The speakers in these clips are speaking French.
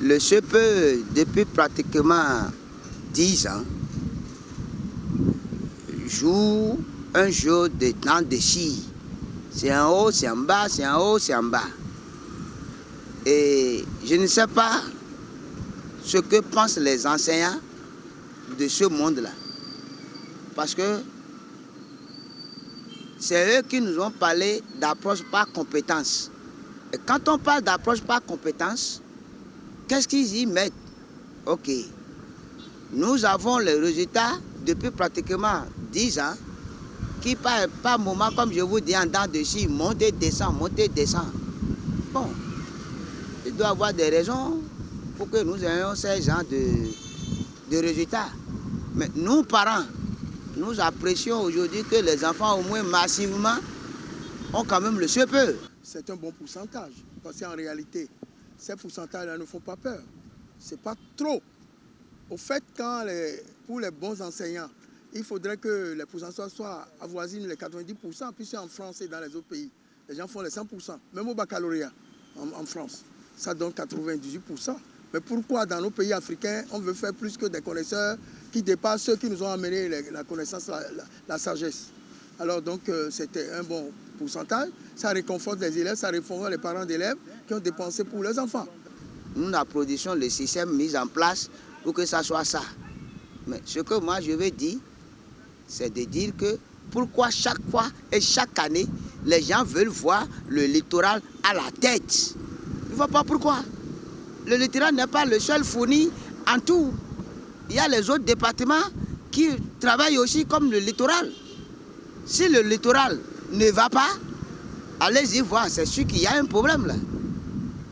Le CPE, depuis pratiquement 10 ans, joue un jeu de temps de scie. C'est en haut, c'est en bas, c'est en haut, c'est en bas. Et je ne sais pas ce que pensent les enseignants de ce monde-là. Parce que c'est eux qui nous ont parlé d'approche par compétence. Et quand on parle d'approche par compétence, qu'est-ce qu'ils y mettent? Ok. Nous avons les résultats depuis pratiquement 10 ans qui par moment, comme je vous dis, en dents de scie, monte et descend, monte et descend. Bon, il doit y avoir des raisons pour que nous ayons ces genres de résultats. Mais nous, parents, nous apprécions aujourd'hui que les enfants, au moins massivement, ont quand même le CPE. C'est un bon pourcentage, parce qu'en réalité, ces pourcentages-là ne font pas peur. C'est pas trop. Au fait, pour les bons enseignants, il faudrait que les pourcentages soient avoisinent les 90%, puisque en France et dans les autres pays, les gens font les 100%. Même au baccalauréat, en France, ça donne 98%. Mais pourquoi dans nos pays africains, on veut faire plus que des connaisseurs qui dépassent ceux qui nous ont amené la connaissance, la sagesse? Alors donc, c'était un bon pourcentage. Ça réconforte les élèves, ça réconforte les parents d'élèves qui ont dépensé pour leurs enfants. Nous applaudissons le système mis en place pour que ça soit ça. Mais ce que moi je veux dire, c'est de dire que pourquoi chaque fois et chaque année, les gens veulent voir le littoral à la tête. Je ne vois pas pourquoi. Le littoral n'est pas le seul fourni en tout. Il y a les autres départements qui travaillent aussi comme le littoral. Si le littoral ne va pas, allez-y voir, c'est sûr qu'il y a un problème là.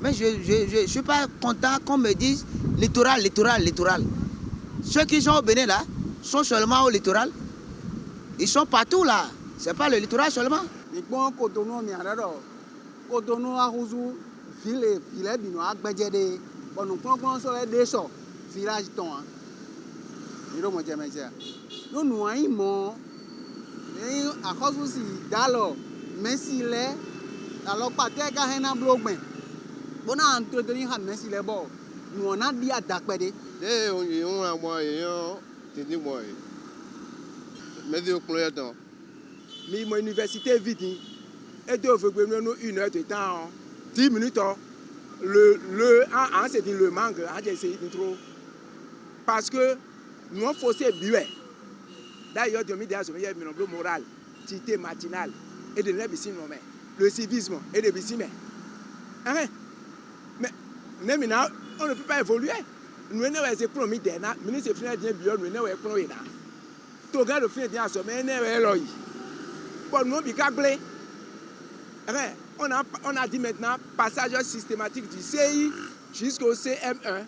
Mais je ne suis pas content qu'on me dise littoral, littoral, littoral. Ceux qui sont au Bénin là, sont seulement au littoral. Ils sont partout là. Ce n'est pas le littoral seulement. L'université vide et de 1 heure de temps, 10 minutes. C'est le manque, trop. Parce que nous avons forcé buer. D'ailleurs, le moral, cité matinale et de le civisme et de bissimé. Mais maintenant, on ne peut pas évoluer. Nous avons des économies dernières, nous avons fait des bureaux, nous avons économies. Tout le monde fait des assommés, nous avons on a dit maintenant passage systématique du CI jusqu'au CM1.